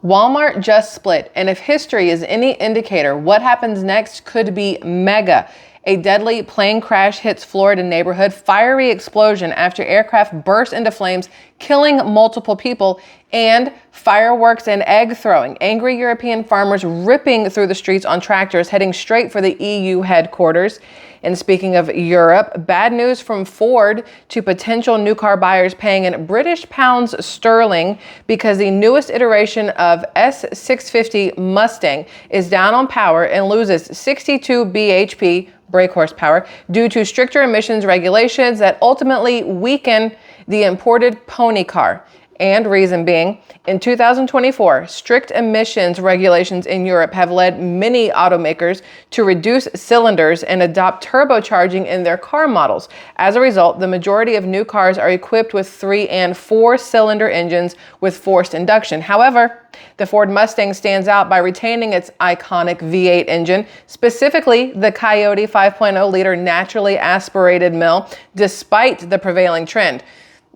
Walmart just split, and if history is any indicator, what happens next could be mega. A deadly plane crash hits Florida neighborhood, fiery explosion after aircraft burst into flames, killing multiple people, and fireworks and egg throwing. Angry European farmers ripping through the streets on tractors, heading straight for the EU headquarters. And speaking of Europe, bad news from Ford to potential new car buyers paying in British pounds sterling because the newest iteration of S650 Mustang is down on power and loses 62 bhp brake horsepower due to stricter emissions regulations that ultimately weaken the imported pony car. And reason being, in 2024, strict emissions regulations in Europe have led many automakers to reduce cylinders and adopt turbocharging in their car models. As a result, the majority of new cars are equipped with 3- and 4-cylinder engines with forced induction. However, the Ford Mustang stands out by retaining its iconic V8 engine, specifically the Coyote 5.0-liter naturally aspirated mill, despite the prevailing trend.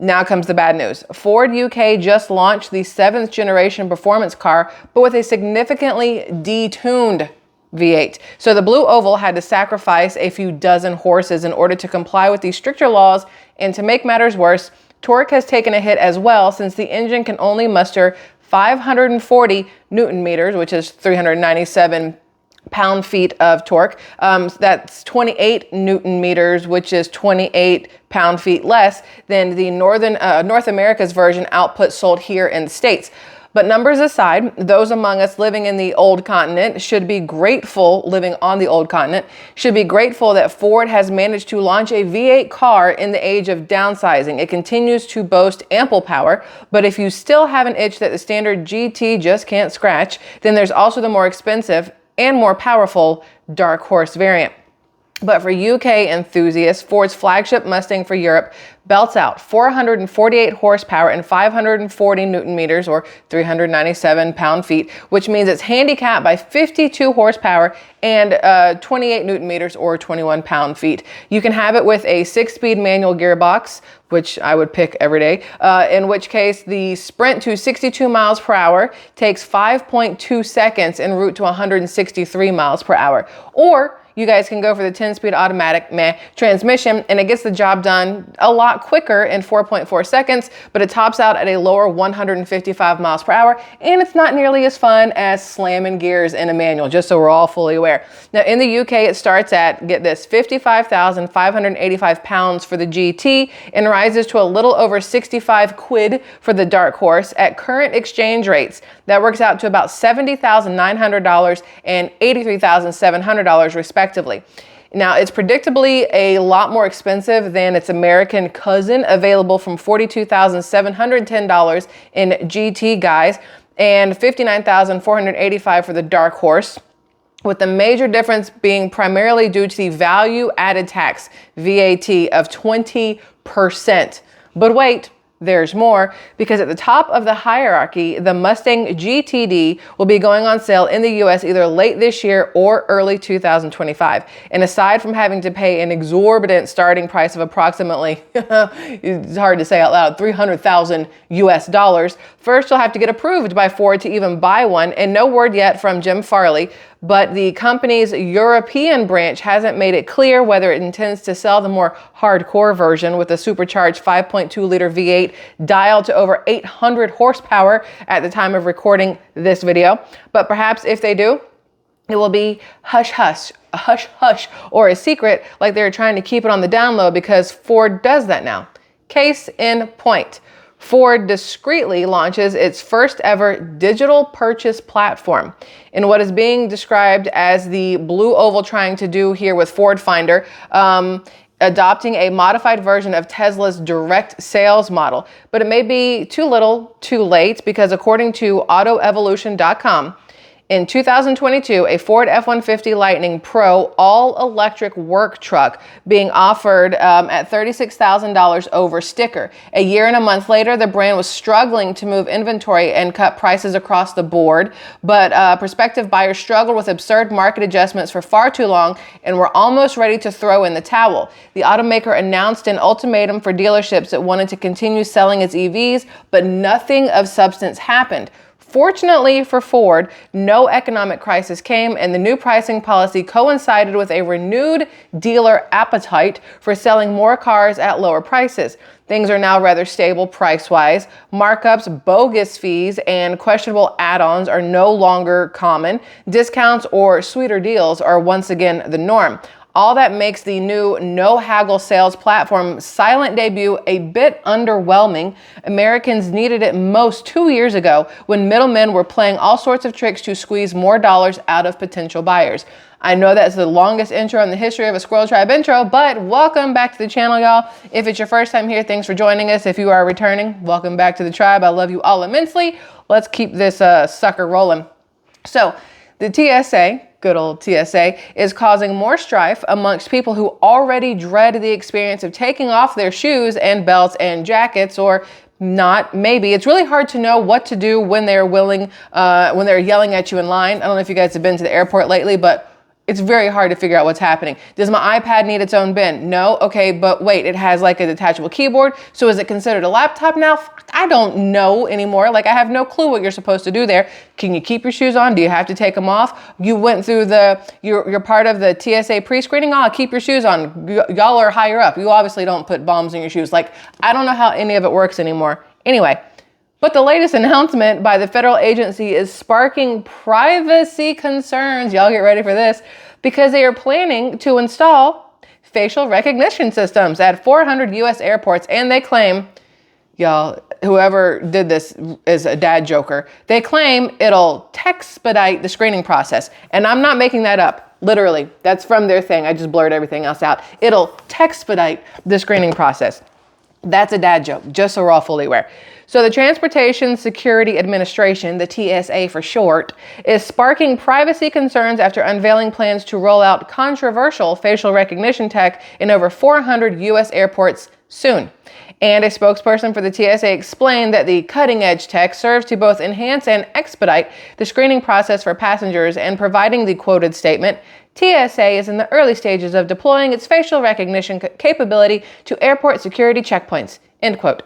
Now comes the bad news. Ford UK just launched the 7th generation performance car, but with a significantly detuned V8. So the Blue Oval had to sacrifice a few dozen horses in order to comply with these stricter laws. And to make matters worse, torque has taken a hit as well, since the engine can only muster 540 Newton meters, which is 397 pound-feet of torque. That's 28 Newton meters, which is 28 pound-feet less than the North America's version output sold here in the States. But numbers aside, those among us living in the old continent should be grateful, living on the old continent, should be grateful that Ford has managed to launch a V8 car in the age of downsizing. It continues to boast ample power, but if you still have an itch that the standard GT just can't scratch, then there's also the more expensive and more powerful Dark Horse variant. But for UK enthusiasts, Ford's flagship Mustang for Europe belts out 448 horsepower and 540 Newton meters, or 397 pound-feet, which means it's handicapped by 52 horsepower and 28 Newton meters, or 21 pound-feet. You can have it with a 6-speed manual gearbox, which I would pick every day, in which case the sprint to 62 miles per hour takes 5.2 seconds en route to 163 miles per hour. Or you guys can go for the 10-speed automatic transmission, and it gets the job done a lot quicker in 4.4 seconds, but it tops out at a lower 155 miles per hour, and it's not nearly as fun as slamming gears in a manual, just so we're all fully aware. Now, in the UK, it starts at, get this, 55,585 pounds for the GT and rises to a little over 65 quid for the Dark Horse. At current exchange rates, that works out to about $70,900 and $83,700 respectively. Now, it's predictably a lot more expensive than its American cousin, available from $42,710 in GT guys and $59,485 for the Dark Horse, with the major difference being primarily due to the value-added tax, VAT, of 20%. But wait, there's more, because at the top of the hierarchy, the Mustang GTD will be going on sale in the US either late this year or early 2025. And aside from having to pay an exorbitant starting price of approximately, it's hard to say out loud, 300,000 US dollars, first you'll have to get approved by Ford to even buy one, and no word yet from Jim Farley, but the company's European branch hasn't made it clear whether it intends to sell the more hardcore version with a supercharged 5.2-liter V8 dialed to over 800 horsepower at the time of recording this video. But perhaps if they do, it will be hush hush, or a secret, like they're trying to keep it on the down low, because Ford does that now. Case in point. Ford discreetly launches its first ever digital purchase platform in what is being described as the Blue Oval trying to do here with Ford Finder, adopting a modified version of Tesla's direct sales model. But it may be too little, too late, because according to AutoEvolution.com, in 2022, a Ford F-150 Lightning Pro all-electric work truck being offered at $36,000 over sticker. A year and a month later, the brand was struggling to move inventory and cut prices across the board, but prospective buyers struggled with absurd market adjustments for far too long and were almost ready to throw in the towel. The automaker announced an ultimatum for dealerships that wanted to continue selling its EVs, but nothing of substance happened. Fortunately for Ford, no economic crisis came, and the new pricing policy coincided with a renewed dealer appetite for selling more cars at lower prices. Things are now rather stable price-wise. Markups, bogus fees, and questionable add-ons are no longer common. Discounts or sweeter deals are once again the norm. All that makes the new no-haggle sales platform silent debut a bit underwhelming. Americans needed it most 2 years ago when middlemen were playing all sorts of tricks to squeeze more dollars out of potential buyers. I know that's the longest intro in the history of a Squirrel Tribe intro, but welcome back to the channel, y'all. If it's your first time here, thanks for joining us. If you are returning, welcome back to the tribe. I love you all immensely. Let's keep this sucker rolling. So the TSA, good old TSA, is causing more strife amongst people who already dread the experience of taking off their shoes and belts and jackets, or not, maybe. It's really hard to know what to do when they're when they're yelling at you in line. I don't know if you guys have been to the airport lately, but it's very hard to figure out what's happening. Does my iPad need its own bin? No? Okay, but wait, it has like a detachable keyboard. So is it considered a laptop now? I don't know anymore. Like, I have no clue what you're supposed to do there. Can you keep your shoes on? Do you have to take them off? You went through you're part of the TSA pre-screening. Oh, keep your shoes on. Y'all are higher up. You obviously don't put bombs in your shoes. Like, I don't know how any of it works anymore. Anyway. But the latest announcement by the federal agency is sparking privacy concerns. Y'all get ready for this, because they are planning to install facial recognition systems at 400 U.S. airports. And they claim, y'all, whoever did this is a dad joker. They claim it'll expedite the screening process. And I'm not making that up. Literally, that's from their thing. I just blurred everything else out. It'll expedite the screening process. That's a dad joke, just so we're all fully aware. So the Transportation Security Administration, the TSA for short, is sparking privacy concerns after unveiling plans to roll out controversial facial recognition tech in over 400 U.S. airports soon. And a spokesperson for the TSA explained that the cutting-edge tech serves to both enhance and expedite the screening process for passengers, and providing the quoted statement, TSA is in the early stages of deploying its facial recognition capability to airport security checkpoints, end quote.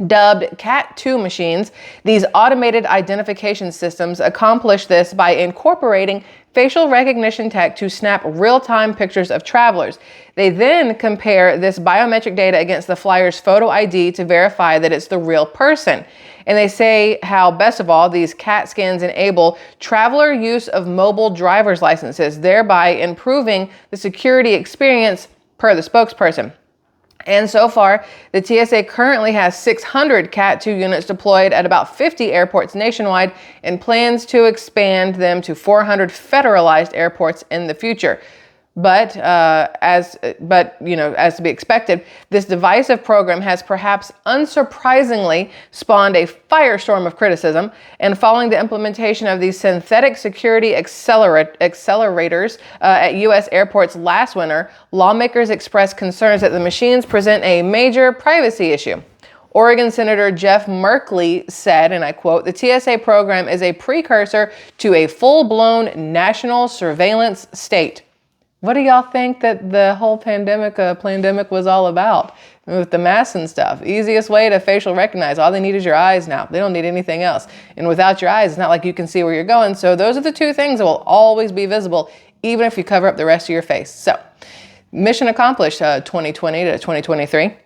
Dubbed Cat 2 machines, these automated identification systems accomplish this by incorporating facial recognition tech to snap real-time pictures of travelers. They then compare this biometric data against the flyer's photo ID to verify that it's the real person. And they say how, best of all, these CAT scans enable traveler use of mobile driver's licenses, thereby improving the security experience, per the spokesperson. And so far, the TSA currently has 600 Cat 2 units deployed at about 50 airports nationwide, and plans to expand them to 400 federalized airports in the future. But as to be expected, this divisive program has perhaps unsurprisingly spawned a firestorm of criticism. And following the implementation of these synthetic security accelerators at U.S. airports last winter, lawmakers expressed concerns that the machines present a major privacy issue. Oregon Senator Jeff Merkley said, and I quote, "The TSA program is a precursor to a full-blown national surveillance state." What do y'all think that the whole pandemic was all about with the masks and stuff? Easiest way to facial recognize. All they need is your eyes now. They don't need anything else. And without your eyes, it's not like you can see where you're going. So those are the two things that will always be visible, even if you cover up the rest of your face. So mission accomplished, 2020 to 2023.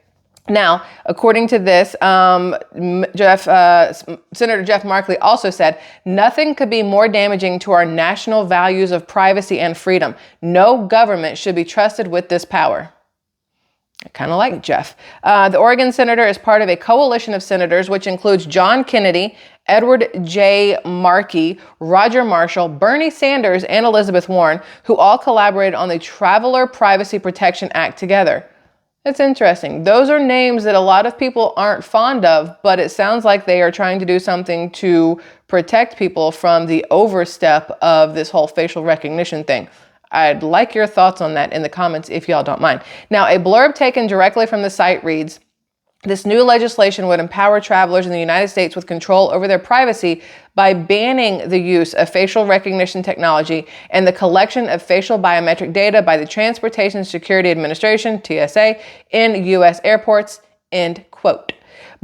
Now, according to this, Senator Jeff Merkley also said, nothing could be more damaging to our national values of privacy and freedom. No government should be trusted with this power. I kind of like Jeff. The Oregon senator is part of a coalition of senators, which includes John Kennedy, Edward J. Markey, Roger Marshall, Bernie Sanders, and Elizabeth Warren, who all collaborated on the Traveler Privacy Protection Act together. It's interesting. Those are names that a lot of people aren't fond of, but it sounds like they are trying to do something to protect people from the overstep of this whole facial recognition thing. I'd like your thoughts on that in the comments if y'all don't mind. Now, a blurb taken directly from the site reads, this new legislation would empower travelers in the United States with control over their privacy by banning the use of facial recognition technology and the collection of facial biometric data by the Transportation Security Administration, TSA, in U.S. airports, end quote.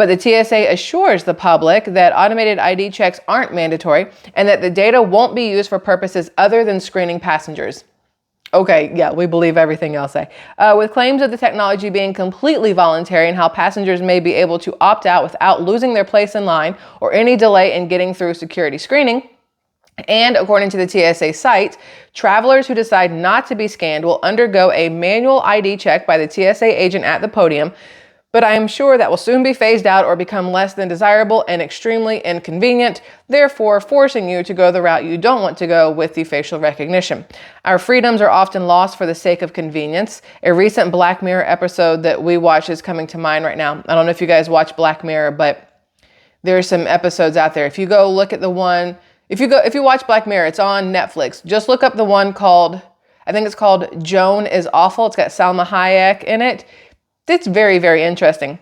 But the TSA assures the public that automated ID checks aren't mandatory and that the data won't be used for purposes other than screening passengers. Okay, yeah, we believe everything y'all say. With claims of the technology being completely voluntary and how passengers may be able to opt out without losing their place in line or any delay in getting through security screening. And according to the TSA site, travelers who decide not to be scanned will undergo a manual ID check by the TSA agent at the podium, but I am sure that will soon be phased out or become less than desirable and extremely inconvenient, therefore forcing you to go the route you don't want to go with the facial recognition. Our freedoms are often lost for the sake of convenience. A recent Black Mirror episode that we watched is coming to mind right now. I don't know if you guys watch Black Mirror, but there's some episodes out there. If you go look at the one, if you watch Black Mirror, it's on Netflix. Just look up the one called, I think it's called Joan is Awful. It's got Salma Hayek in it. It's very, very interesting.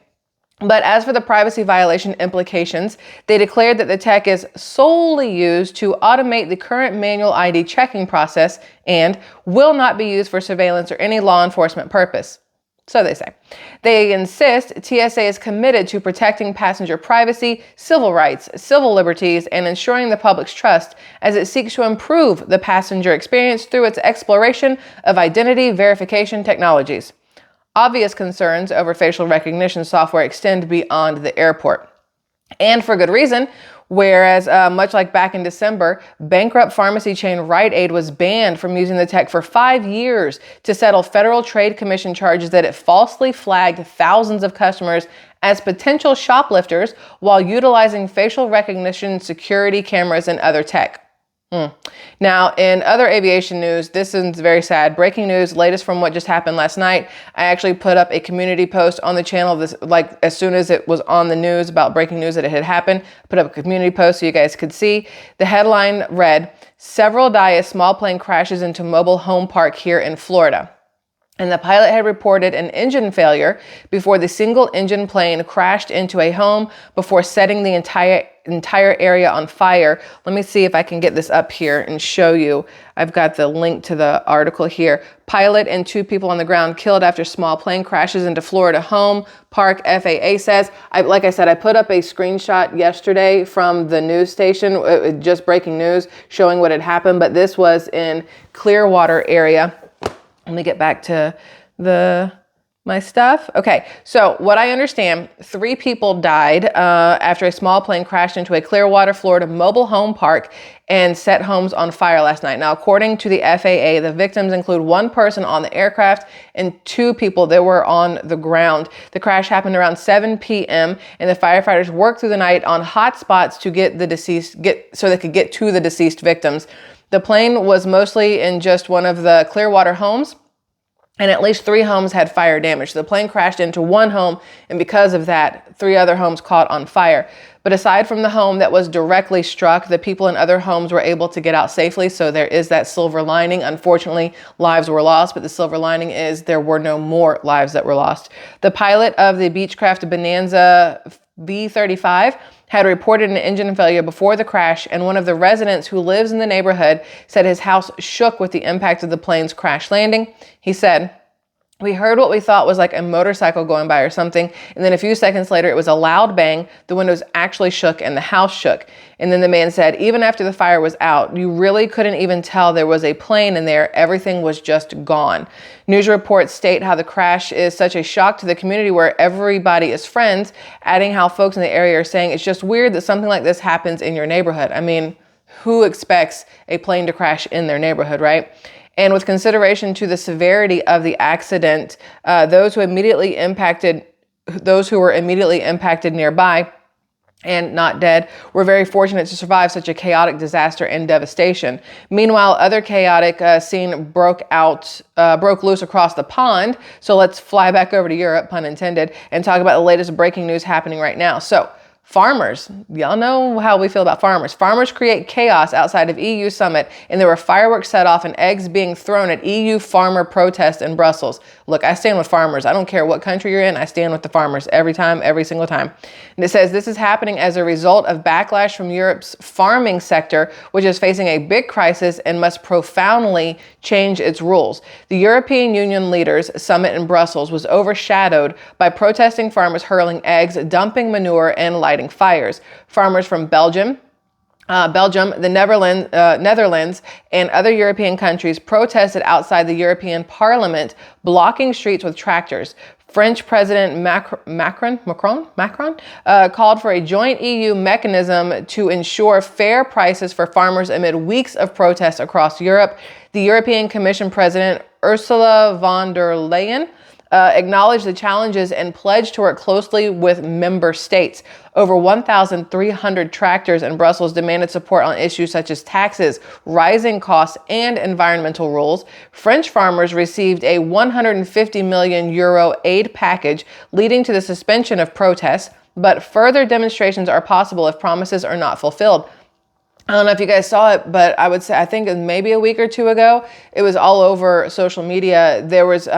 But as for the privacy violation implications, they declared that the tech is solely used to automate the current manual ID checking process and will not be used for surveillance or any law enforcement purpose. So they say. They insist TSA is committed to protecting passenger privacy, civil rights, civil liberties, and ensuring the public's trust as it seeks to improve the passenger experience through its exploration of identity verification technologies. Obvious concerns over facial recognition software extend beyond the airport. And for good reason, whereas much like back in December, bankrupt pharmacy chain Rite Aid was banned from using the tech for 5 years to settle Federal Trade Commission charges that it falsely flagged thousands of customers as potential shoplifters while utilizing facial recognition, security cameras, and other tech. Now, in other aviation news, this is very sad. Breaking news, latest from what just happened last night. I actually put up a community post on the channel this, like as soon as it was on the news about breaking news that it had happened. Put up a community post so you guys could see. The headline read, "Several die as small plane crashes into mobile home park here in Florida." And the pilot had reported an engine failure before the single engine plane crashed into a home before setting the entire area on fire. Let me see if I can get this up here and show you. I've got the link to the article here. Pilot and 2 people on the ground killed after small plane crashes into Florida home park, FAA says. Like I said, I put up a screenshot yesterday from the news station, just breaking news, showing what had happened. But this was in Clearwater area. Let me get back to my stuff. Okay, so what I understand, 3 people died after a small plane crashed into a Clearwater, Florida mobile home park and set homes on fire last night. Now, according to the FAA, the victims include 1 person on the aircraft and 2 people that were on the ground. The crash happened around 7 p.m. and the firefighters worked through the night on hot spots to so they could get to the deceased victims. The plane was mostly in just one of the Clearwater homes, and at least 3 homes had fire damage. The plane crashed into 1 home, and because of that, 3 other homes caught on fire. But aside from the home that was directly struck, the people in other homes were able to get out safely, so there is that silver lining. Unfortunately, lives were lost, but the silver lining is there were no more lives that were lost. The pilot of the Beechcraft Bonanza B-35 had reported an engine failure before the crash, and one of the residents who lives in the neighborhood said his house shook with the impact of the plane's crash landing. He said, "We heard what we thought was like a motorcycle going by or something, and then a few seconds later it was a loud bang, the windows actually shook and the house shook." And then the man said, "Even after the fire was out, you really couldn't even tell there was a plane in there. Everything was just gone." News reports state how the crash is such a shock to the community where everybody is friends, adding how folks in the area are saying it's just weird that something like this happens in your neighborhood. I mean, who expects a plane to crash in their neighborhood, right? And with consideration to the severity of the accident, those who were immediately impacted nearby and not dead were very fortunate to survive such a chaotic disaster and devastation. Meanwhile, other chaotic scene broke loose across the pond. So let's fly back over to Europe, pun intended, and talk about the latest breaking news happening right now. So Farmers, y'all know how we feel about farmers. Farmers create chaos outside of EU summit, and there were fireworks set off and eggs being thrown at EU farmer protest in Brussels. Look, I stand with farmers. I don't care what country you're in. I stand with the farmers every time, every single time. And it says this is happening as a result of backlash from Europe's farming sector, which is facing a big crisis and must profoundly change its rules. The European Union leaders summit in Brussels was overshadowed by protesting farmers hurling eggs, dumping manure, and lighting fires. Farmers from Belgium, the Netherlands, and other European countries protested outside the European Parliament, blocking streets with tractors. French President Macron called for a joint EU mechanism to ensure fair prices for farmers amid weeks of protests across Europe. The European Commission President Ursula von der Leyen acknowledged the challenges and pledged to work closely with member states. Over 1,300 tractors in Brussels demanded support on issues such as taxes, rising costs, and environmental rules. French farmers received a 150 million euro aid package, leading to the suspension of protests, but further demonstrations are possible if promises are not fulfilled. I don't know if you guys saw it, but I would say, I think maybe a week or two ago, it was all over social media. There was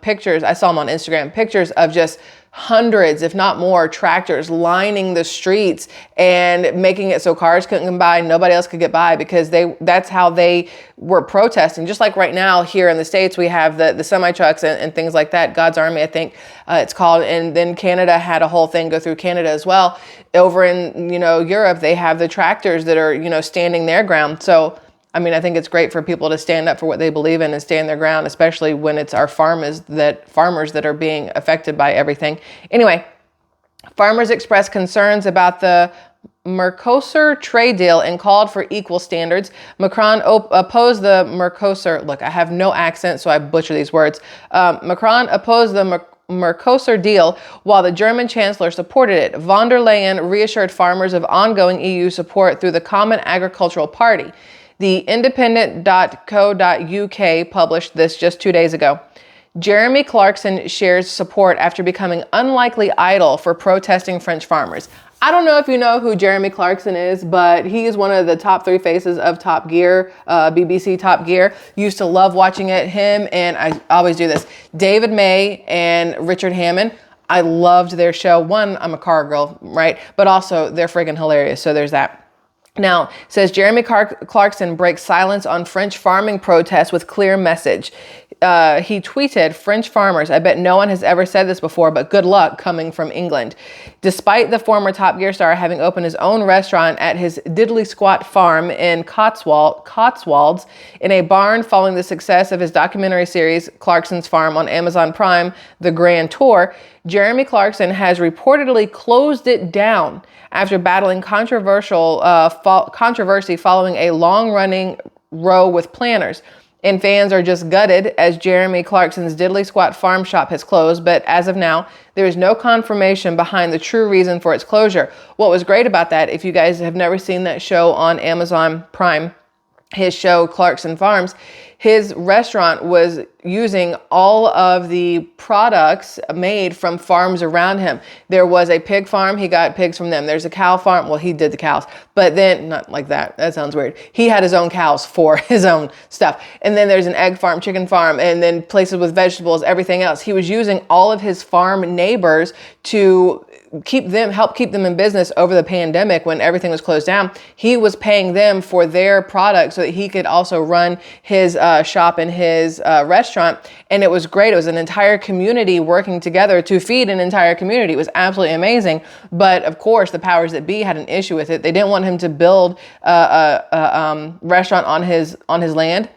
pictures, I saw them on Instagram, pictures of just hundreds, if not more, tractors lining the streets and making it so cars couldn't come by, nobody else could get by, because that's how they were protesting. Just like right now here in the States, we have the semi trucks and things like that. God's Army, I think it's called. And then Canada had a whole thing go through Canada as well. Over in, Europe, they have the tractors that are, standing their ground. So I mean, I think it's great for people to stand up for what they believe in and stand their ground, especially when it's our farmers that are being affected by everything. Anyway, farmers expressed concerns about the Mercosur trade deal and called for equal standards. Macron opposed the Mercosur. Look, I have no accent, so I butcher these words. Macron opposed the Mercosur deal, while the German chancellor supported it. Von der Leyen reassured farmers of ongoing EU support through the Common Agricultural Party. The independent.co.uk published this just 2 days ago. Jeremy Clarkson shares support after becoming unlikely idol for protesting French farmers. I don't know if you know who Jeremy Clarkson is, but he is one of the top 3 faces of Top Gear, BBC Top Gear. Used to love watching it. Him and I always do this. David May and Richard Hammond. I loved their show. One, I'm a car girl, right? But also they're friggin' hilarious. So there's that. Now, it says Jeremy Clarkson breaks silence on French farming protests with clear message. He tweeted, "French farmers, I bet no one has ever said this before, but good luck coming from England." Despite the former Top Gear star having opened his own restaurant at his diddly squat farm in Cotswolds in a barn following the success of his documentary series, Clarkson's Farm, on Amazon Prime, The Grand Tour, Jeremy Clarkson has reportedly closed it down after battling controversy following a long-running row with planners. And fans are just gutted as Jeremy Clarkson's diddly squat farm shop has closed, but as of now, there is no confirmation behind the true reason for its closure. What was great about that, if you guys have never seen that show on Amazon Prime, his show Clarkson Farms, his restaurant was using all of the products made from farms around him. There was a pig farm, he got pigs from them. There's a cow farm, well, he did the cows, but then, not like that, that sounds weird. He had his own cows for his own stuff. And then there's an egg farm, chicken farm, and then places with vegetables, everything else. He was using all of his farm neighbors to help keep them in business over the pandemic when everything was closed down. He was paying them for their products so that he could also run his shop and his restaurant. And it was great. It was an entire community working together to feed an entire community. It was absolutely amazing. But of course, the powers that be had an issue with it. They didn't want him to build a restaurant on his land.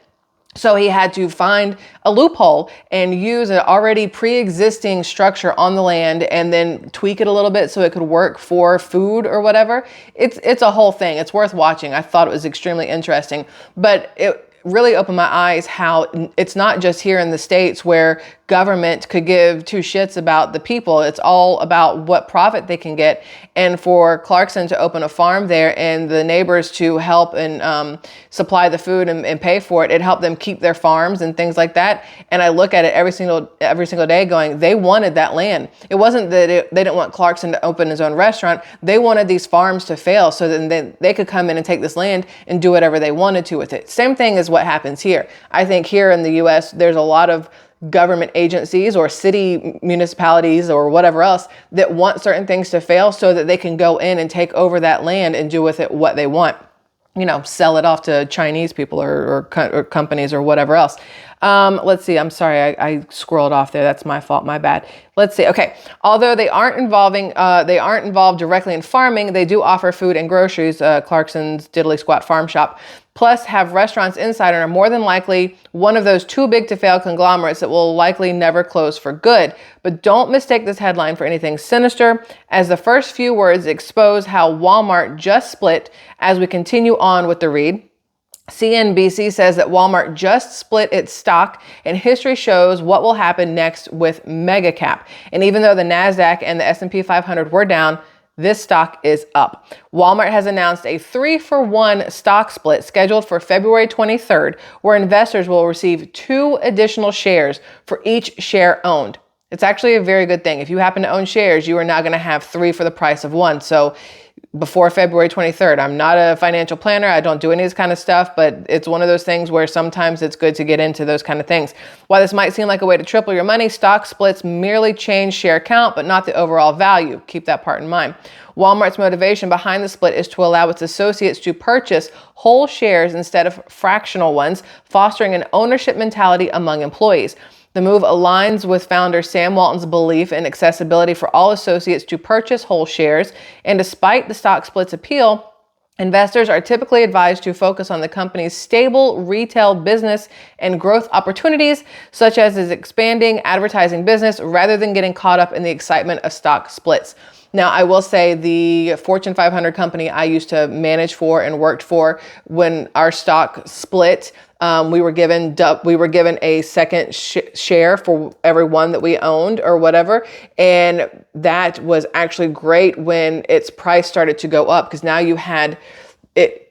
So he had to find a loophole and use an already pre-existing structure on the land and then tweak it a little bit so it could work for food or whatever. It's a whole thing. It's worth watching. I thought it was extremely interesting. But really opened my eyes how it's not just here in the States where government could give two shits about the people. It's all about what profit they can get. And for Clarkson to open a farm there and the neighbors to help and supply the food and pay for it, it helped them keep their farms and things like that. And I look at it every single day going, they wanted that land. It wasn't that they didn't want Clarkson to open his own restaurant. They wanted these farms to fail so that they could come in and take this land and do whatever they wanted to with it. Same thing as what happens here. I think here in the US, there's a lot of government agencies or city municipalities or whatever else that want certain things to fail so that they can go in and take over that land and do with it what they want. You know, sell it off to Chinese people or companies or whatever else. Let's see. I'm sorry. I squirreled off there. That's my fault. My bad. Let's see. Okay. Although they aren't involved directly in farming, they do offer food and groceries. Clarkson's Diddly Squat Farm Shop. Plus have restaurants inside and are more than likely one of those too big to fail conglomerates that will likely never close for good. But don't mistake this headline for anything sinister, as the first few words expose how Walmart just split as we continue on with the read. CNBC says that Walmart just split its stock, and history shows what will happen next with mega cap. And even though the NASDAQ and the S&P 500 were down, this stock is up. Walmart has announced a 3-for-1 stock split scheduled for February 23rd, where investors will receive 2 additional shares for each share owned. It's actually a very good thing. If you happen to own shares, you are now going to have 3 for the price of 1. So before February 23rd, I'm not a financial planner. I don't do any of this kind of stuff, but it's one of those things where sometimes it's good to get into those kind of things. While this might seem like a way to triple your money, stock splits merely change share count, but not the overall value. Keep that part in mind. Walmart's motivation behind the split is to allow its associates to purchase whole shares instead of fractional ones, fostering an ownership mentality among employees. The move aligns with founder Sam Walton's belief in accessibility for all associates to purchase whole shares, and despite the stock split's appeal, investors are typically advised to focus on the company's stable retail business and growth opportunities, such as its expanding advertising business, rather than getting caught up in the excitement of stock splits. Now, I will say the Fortune 500 company I used to manage for and worked for, when our stock split, we were given a second share for every one that we owned or whatever. And that was actually great when its price started to go up, because now you had it.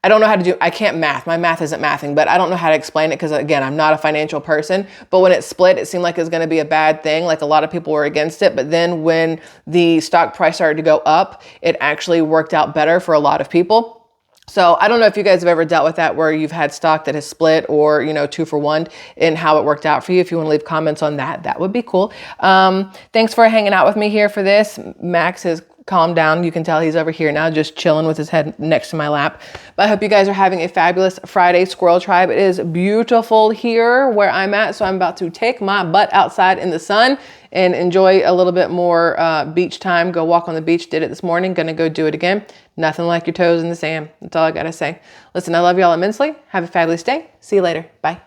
I don't know how to do, I can't math. My math isn't mathing, but I don't know how to explain it because, again, I'm not a financial person. But when it split, it seemed like it was going to be a bad thing. Like a lot of people were against it. But then when the stock price started to go up, it actually worked out better for a lot of people. So I don't know if you guys have ever dealt with that, where you've had stock that has split, or, 2-for-1, and how it worked out for you. If you want to leave comments on that, that would be cool. Thanks for hanging out with me here for this. Max has calmed down. You can tell he's over here now, just chilling with his head next to my lap. But I hope you guys are having a fabulous Friday, Squirrel Tribe. It is beautiful here where I'm at, so I'm about to take my butt outside in the sun and enjoy a little bit more beach time. Go walk on the beach. Did it this morning. Gonna go do it again. Nothing like your toes in the sand. That's all I gotta say. Listen, I love y'all immensely. Have a fabulous day. See you later. Bye.